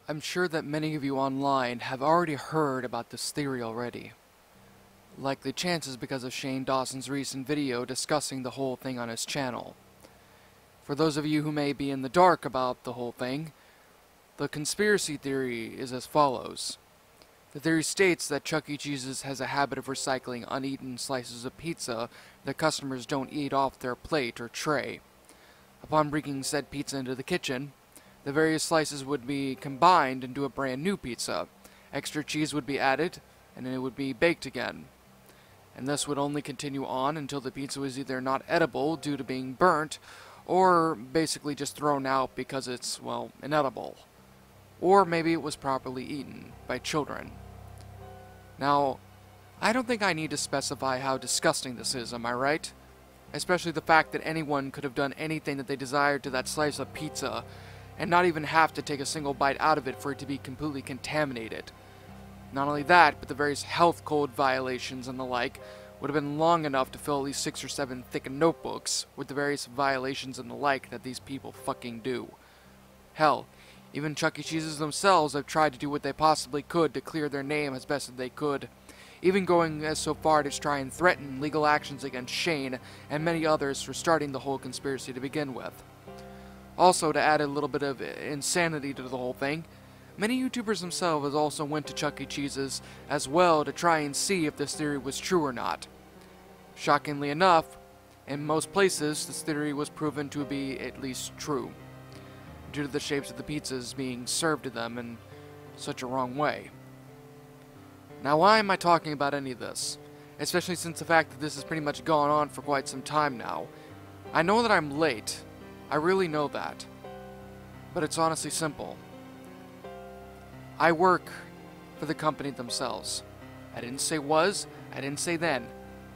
I'm sure that many of you online have already heard about this theory already. Likely chances because of Shane Dawson's recent video discussing the whole thing on his channel. For those of you who may be in the dark about the whole thing, the conspiracy theory is as follows. The theory states that Chuck E. Cheese's has a habit of recycling uneaten slices of pizza that customers don't eat off their plate or tray. Upon bringing said pizza into the kitchen, the various slices would be combined into a brand new pizza. Extra cheese would be added, and it would be baked again. And this would only continue on until the pizza was either not edible due to being burnt, or basically just thrown out because it's, well, inedible. Or maybe it was properly eaten by children. Now, I don't think I need to specify how disgusting this is, am I right? Especially the fact that anyone could have done anything that they desired to that slice of pizza, and not even have to take a single bite out of it for it to be completely contaminated. Not only that, but the various health code violations and the like would have been long enough to fill at least 6 or 7 thick notebooks with the various violations and the like that these people fucking do. Hell, even Chuck E. Cheese's themselves have tried to do what they possibly could to clear their name as best as they could, even going as so far to try and threaten legal actions against Shane and many others for starting the whole conspiracy to begin with. Also, to add a little bit of insanity to the whole thing, many YouTubers themselves also went to Chuck E. Cheese's as well to try and see if this theory was true or not. Shockingly enough, in most places, this theory was proven to be at least true, due to the shapes of the pizzas being served to them in such a wrong way. Now, why am I talking about any of this? Especially since the fact that this has pretty much gone on for quite some time now. I know that I'm late. I really know that. But it's honestly simple. I work for the company themselves. I didn't say was, I didn't say then.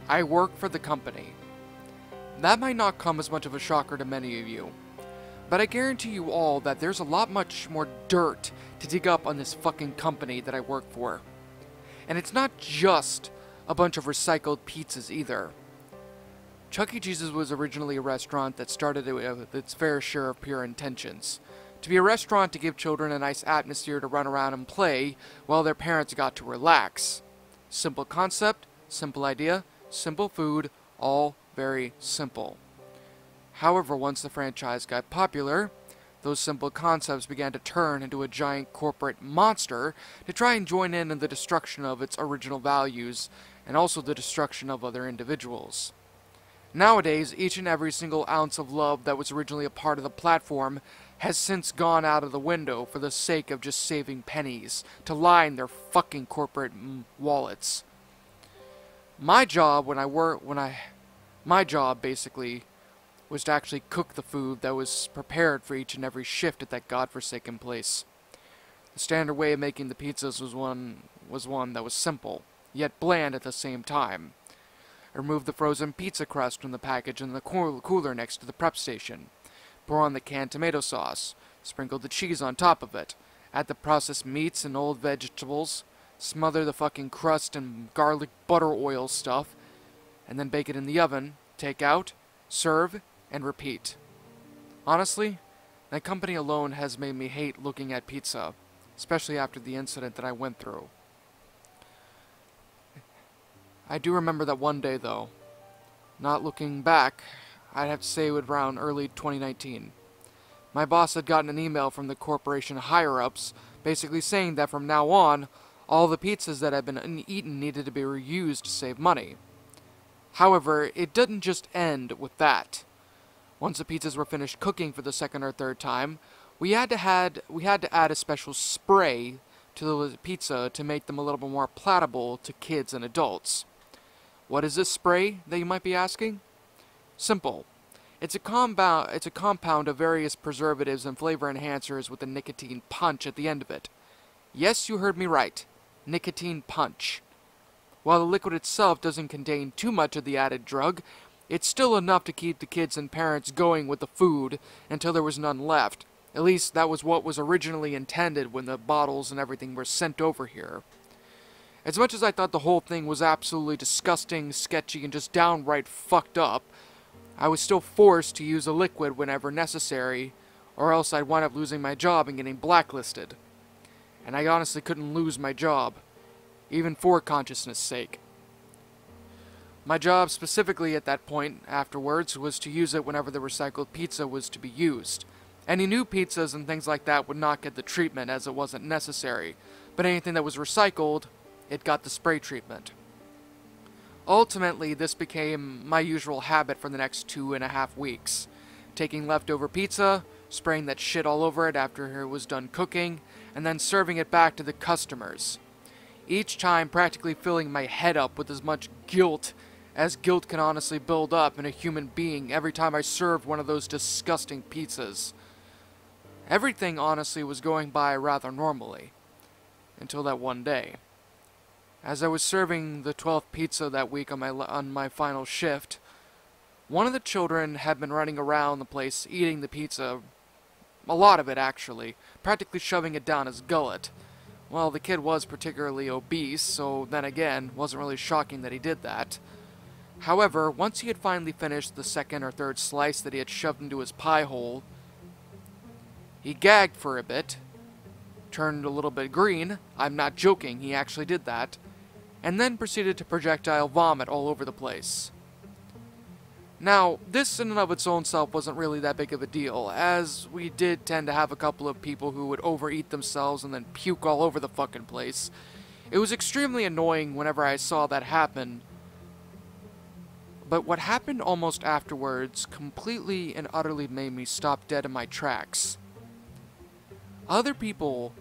I work for the company. That might not come as much of a shocker to many of you, but I guarantee you all that there's a lot much more dirt to dig up on this fucking company that I work for. And it's not just a bunch of recycled pizzas either. Chuck E. Cheese's was originally a restaurant that started with its fair share of pure intentions. To be a restaurant to give children a nice atmosphere to run around and play while their parents got to relax. Simple concept, simple idea, simple food, all very simple. However, once the franchise got popular, those simple concepts began to turn into a giant corporate monster to try and join in the destruction of its original values and also the destruction of other individuals. Nowadays, each and every single ounce of love that was originally a part of the platform has since gone out of the window for the sake of just saving pennies to line their fucking corporate wallets. My job my job basically was to actually cook the food that was prepared for each and every shift at that godforsaken place. The standard way of making the pizzas was one that was simple, yet bland at the same time. Remove the frozen pizza crust from the package in the cooler next to the prep station. Pour on the canned tomato sauce. Sprinkle the cheese on top of it. Add the processed meats and old vegetables. Smother the fucking crust and garlic butter oil stuff. And then bake it in the oven. Take out, serve, and repeat. Honestly, that company alone has made me hate looking at pizza, especially after the incident that I went through. I do remember that one day, though. Not looking back, I'd have to say it was around early 2019. My boss had gotten an email from the corporation higher-ups, basically saying that from now on, all the pizzas that had been eaten needed to be reused to save money. However, it didn't just end with that. Once the pizzas were finished cooking for the second or third time, we had to add a special spray to the pizza to make them a little bit more palatable to kids and adults. What is this spray, that you might be asking? Simple. It's a compound of various preservatives and flavor enhancers with a nicotine punch at the end of it. Yes, you heard me right. Nicotine punch. While the liquid itself doesn't contain too much of the added drug, it's still enough to keep the kids and parents going with the food until there was none left. At least that was what was originally intended when the bottles and everything were sent over here. As much as I thought the whole thing was absolutely disgusting, sketchy, and just downright fucked up, I was still forced to use a liquid whenever necessary, or else I'd wind up losing my job and getting blacklisted. and I honestly couldn't lose my job, even for consciousness' sake. My job specifically at that point afterwards was to use it whenever the recycled pizza was to be used. Any new pizzas and things like that would not get the treatment as it wasn't necessary, but anything that was recycled, it got the spray treatment. Ultimately, this became my usual habit for the next 2.5 weeks. Taking leftover pizza, spraying that shit all over it after it was done cooking, and then serving it back to the customers. Each time practically filling my head up with as much guilt as guilt can honestly build up in a human being every time I served one of those disgusting pizzas. Everything honestly was going by rather normally, until that one day. As I was serving the 12th pizza that week on my final shift, one of the children had been running around the place eating the pizza, a lot of it actually, practically shoving it down his gullet. Well, the kid was particularly obese, so then again, wasn't really shocking that he did that. However, once he had finally finished the second or third slice that he had shoved into his pie hole, he gagged for a bit, turned a little bit green, I'm not joking, he actually did that, and then proceeded to projectile vomit all over the place. Now, this in and of its own self wasn't really that big of a deal, as we did tend to have a couple of people who would overeat themselves and then puke all over the fucking place. It was extremely annoying whenever I saw that happen, but what happened almost afterwards completely and utterly made me stop dead in my tracks. Other people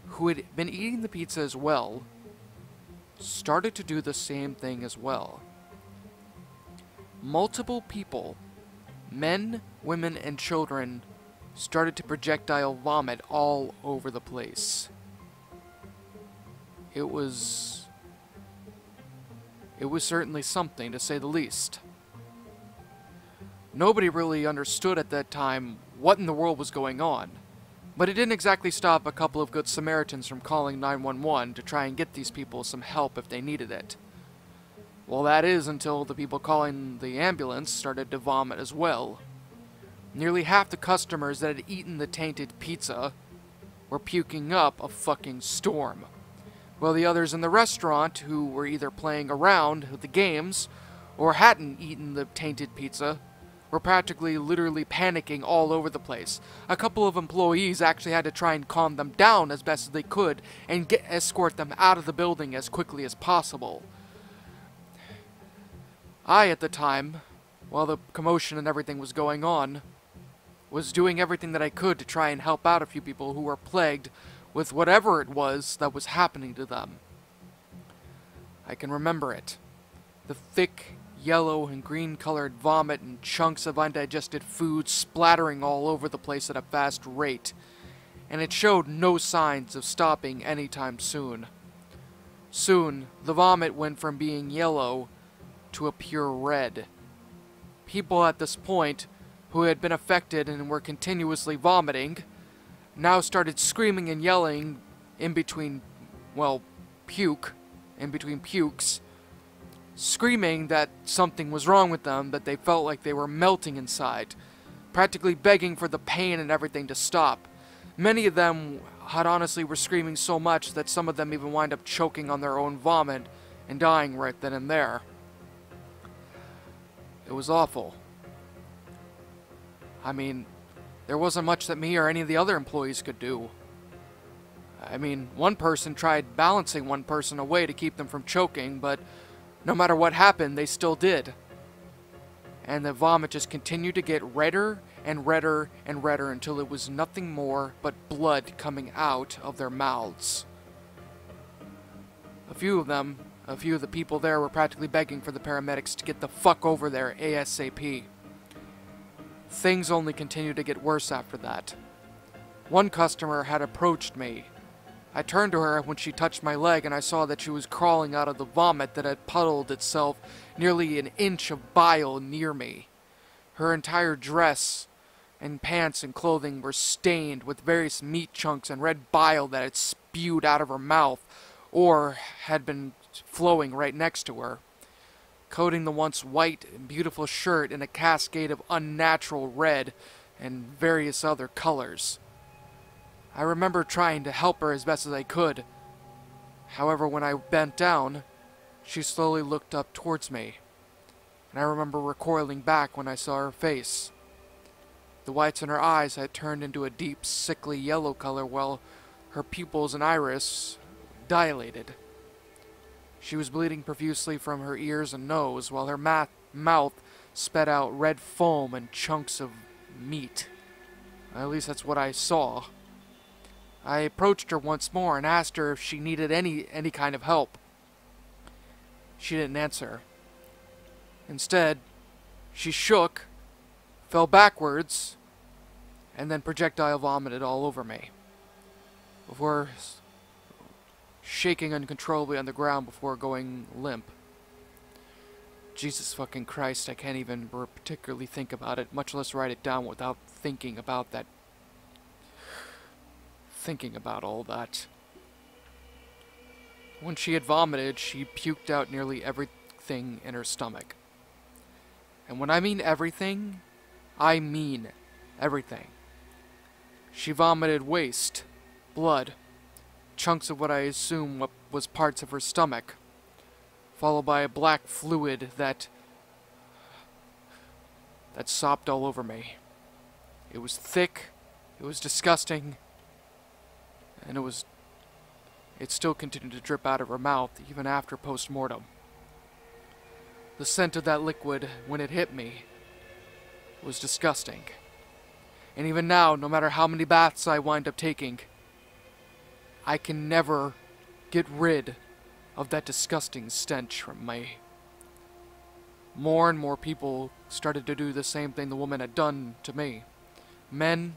who had been eating the pizza as well started to do the same thing as well. Multiple people, men, women, and children, started to projectile vomit all over the place. It was certainly something, to say the least. Nobody really understood at that time what in the world was going on, but it didn't exactly stop a couple of good Samaritans from calling 911 to try and get these people some help if they needed it. Well, that is until the people calling the ambulance started to vomit as well. Nearly half the customers that had eaten the tainted pizza were puking up a fucking storm, while the others in the restaurant, who were either playing around with the games or hadn't eaten the tainted pizza, were practically literally panicking all over the place. A couple of employees actually had to try and calm them down as best as they could and escort them out of the building as quickly as possible. I, at the time, while the commotion and everything was going on, was doing everything that I could to try and help out a few people who were plagued with whatever it was that was happening to them. I can remember it. The thick, yellow and green-colored vomit and chunks of undigested food splattering all over the place at a fast rate, and it showed no signs of stopping anytime soon. Soon, the vomit went from being yellow to a pure red. People at this point, who had been affected and were continuously vomiting, now started screaming and yelling in between pukes, screaming that something was wrong with them, that they felt like they were melting inside, practically begging for the pain and everything to stop. Many of them honestly were screaming so much that some of them even wind up choking on their own vomit and dying right then and there. It was awful. I mean, there wasn't much that me or any of the other employees could do. I mean, one person tried balancing one person away to keep them from choking, but no matter what happened, they still did. And the vomit just continued to get redder and redder and redder until it was nothing more but blood coming out of their mouths. A few of the people there were practically begging for the paramedics to get the fuck over there ASAP. Things only continued to get worse after that. One customer had approached me. I turned to her when she touched my leg and I saw that she was crawling out of the vomit that had puddled itself nearly an inch of bile near me. Her entire dress and pants and clothing were stained with various meat chunks and red bile that had spewed out of her mouth or had been flowing right next to her, coating the once white and beautiful shirt in a cascade of unnatural red and various other colors. I remember trying to help her as best as I could. However, when I bent down, she slowly looked up towards me, and I remember recoiling back when I saw her face. The whites in her eyes had turned into a deep, sickly yellow color while her pupils and iris dilated. She was bleeding profusely from her ears and nose, while her mouth sped out red foam and chunks of meat. At least that's what I saw. I approached her once more and asked her if she needed any kind of help. She didn't answer. Instead, she shook, fell backwards, and then projectile vomited all over me, before shaking uncontrollably on the ground before going limp. Jesus fucking Christ, I can't even particularly think about it, much less write it down without thinking about that. Thinking about all that. When she had vomited, she puked out nearly everything in her stomach. And when I mean everything, I mean everything. She vomited waste, blood, chunks of what I assume was parts of her stomach, followed by a black fluid that sopped all over me. It was thick, it was disgusting, and it still continued to drip out of her mouth even after post-mortem. The scent of that liquid, when it hit me, was disgusting. And even now, no matter how many baths I wind up taking, I can never get rid of that disgusting stench from me. More and more people started to do the same thing the woman had done to me. Men,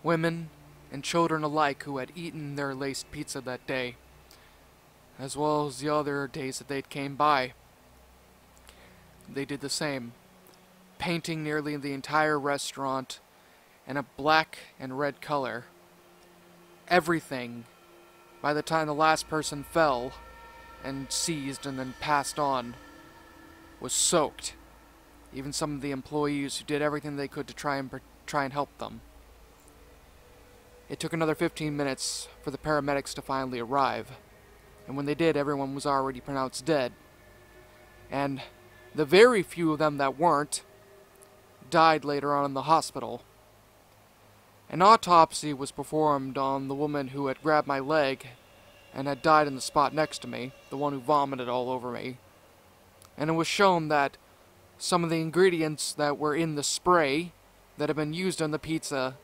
women, and children alike who had eaten their laced pizza that day, as well as the other days that they'd came by. They did the same, painting nearly the entire restaurant in a black and red color. Everything, by the time the last person fell and seized and then passed on, was soaked. Even some of the employees who did everything they could to try and help them. It took another 15 minutes for the paramedics to finally arrive, and when they did, everyone was already pronounced dead. And the very few of them that weren't died later on in the hospital. An autopsy was performed on the woman who had grabbed my leg and had died in the spot next to me, the one who vomited all over me. And it was shown that some of the ingredients that were in the spray that had been used on the pizza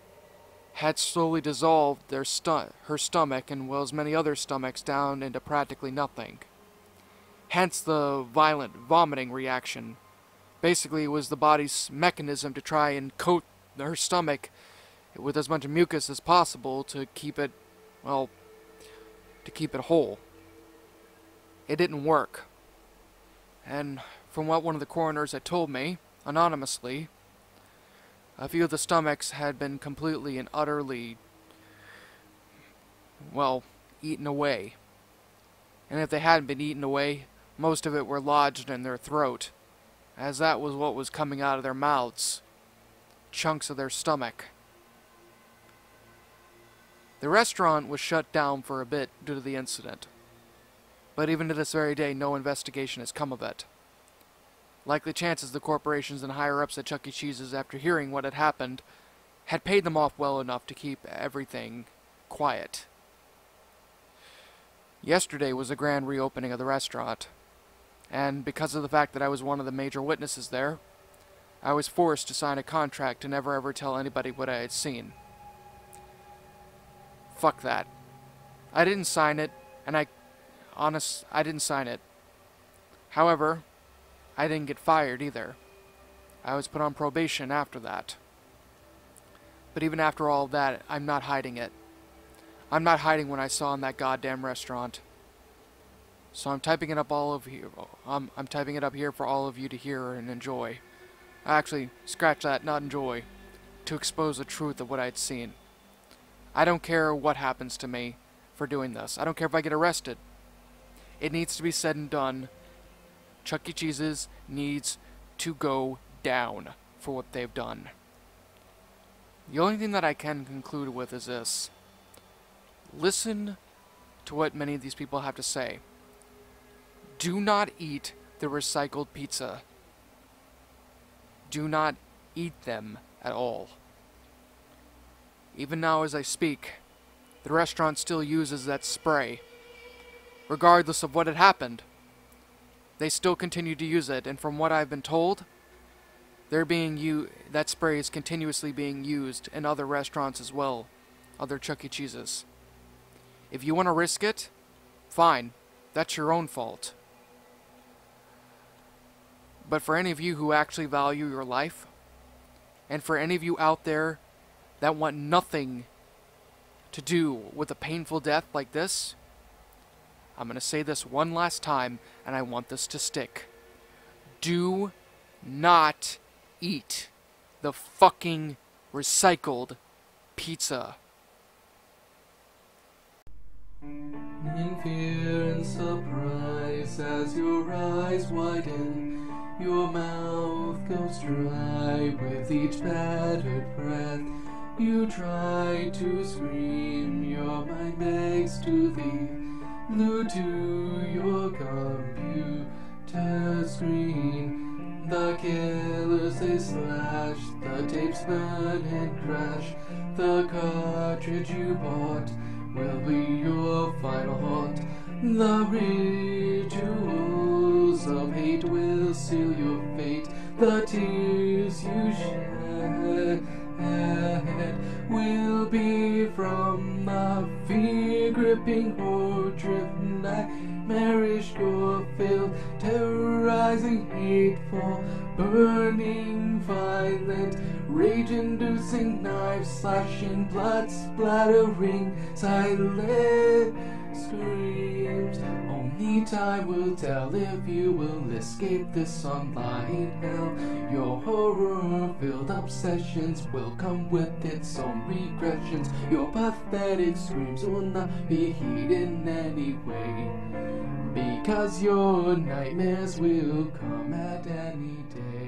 had slowly dissolved her stomach, and well as many other stomachs, down into practically nothing. Hence the violent vomiting reaction. Basically, it was the body's mechanism to try and coat her stomach with as much mucus as possible to keep it, well, to keep it whole. It didn't work. And from what one of the coroners had told me, anonymously, a few of the stomachs had been completely and utterly, well, eaten away. And if they hadn't been eaten away, most of it were lodged in their throat, as that was what was coming out of their mouths. Chunks of their stomach. The restaurant was shut down for a bit due to the incident. But even to this very day, no investigation has come of it. Likely chances the corporations and higher-ups at Chuck E. Cheese's, after hearing what had happened, had paid them off well enough to keep everything quiet. Yesterday was the grand reopening of the restaurant, and because of the fact that I was one of the major witnesses there, I was forced to sign a contract to never ever tell anybody what I had seen. Fuck that. I didn't sign it, and I didn't sign it. However, I didn't get fired either. I was put on probation after that. But even after all that, I'm not hiding it. I'm not hiding what I saw in that goddamn restaurant. So I'm typing it up I'm typing it up here for all of you to hear and enjoy. Actually, scratch that, not enjoy. To expose the truth of what I'd seen. I don't care what happens to me for doing this. I don't care if I get arrested. It needs to be said and done. Chuck E. Cheese's needs to go down for what they've done. The only thing that I can conclude with is this. Listen to what many of these people have to say. Do not eat the recycled pizza. Do not eat them at all. Even now as I speak, the restaurant still uses that spray. Regardless of what had happened, they still continue to use it, and from what I've been told, that spray is continuously being used in other restaurants as well, other Chuck E. Cheese's. If you want to risk it, fine, that's your own fault. But for any of you who actually value your life, and for any of you out there that want nothing to do with a painful death like this, I'm going to say this one last time, and I want this to stick. Do not eat the fucking recycled pizza. In fear and surprise, as your eyes widen, your mouth goes dry with each battered breath. You try to scream, your mind begs to leave, glued to your computer screen. The killers they slash, the tapes burn and crash. The cartridge you bought will be your final haunt. The rituals of hate will seal your fate. The tears you shed will be from the fear-gripping, horror-driven, nightmarish, gore-filled, terrorizing, hateful, burning, violent, rage-inducing, knife-slashing, blood-splattering, silent screams. Only time will tell if you will escape this online hell. Your horror-filled obsessions will come with its own regressions. Your pathetic screams will not be heeded in any way, because your nightmares will come at any day.